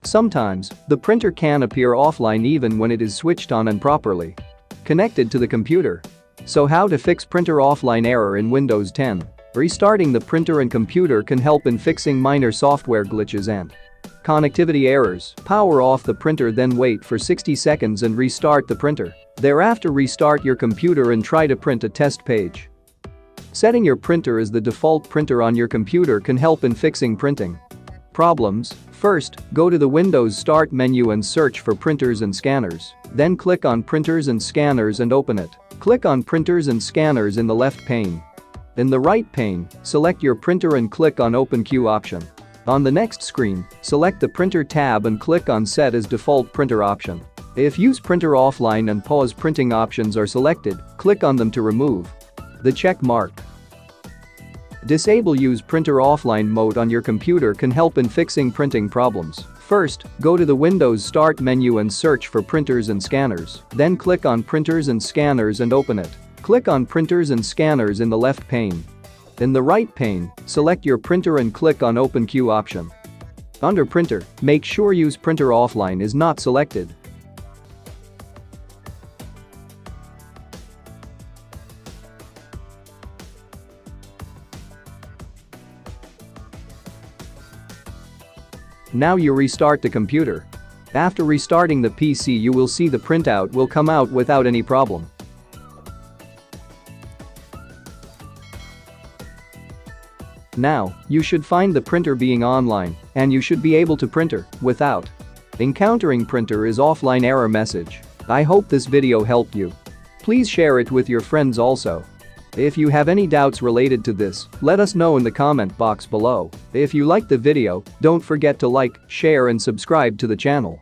Sometimes, the printer can appear offline even when it is switched on and properly connected to the computer. So how to fix printer offline error in Windows 10? Restarting the printer and computer can help in fixing minor software glitches and connectivity errors. Power off the printer, then wait for 60 seconds and restart the printer. Thereafter, restart your computer and try to print a test page. Setting your printer as the default printer on your computer can help in fixing printing problems. First, go to the Windows Start menu and search for Printers and Scanners. Then click on Printers and Scanners and open it. Click on Printers and Scanners in the left pane. In the right pane, select your printer and click on Open Queue option. On the next screen, select the Printer tab and click on Set as Default Printer option. If Use Printer Offline and Pause Printing options are selected, click on them to remove the check mark. Disable Use Printer Offline mode on your computer can help in fixing printing problems. First, go to the Windows Start menu and search for Printers and Scanners. Then click on Printers and Scanners and open it. Click on Printers and Scanners in the left pane. In the right pane, select your printer and click on Open Queue option. Under Printer, make sure Use Printer Offline is not selected. Now you restart the computer. After restarting the PC, you will see the printout will come out without any problem. Now, you should find the printer being online, and you should be able to printer without encountering printer is offline error message. I hope this video helped you. Please share it with your friends also. If you have any doubts related to this, let us know in the comment box below. If you liked the video, don't forget to like, share and subscribe to the channel.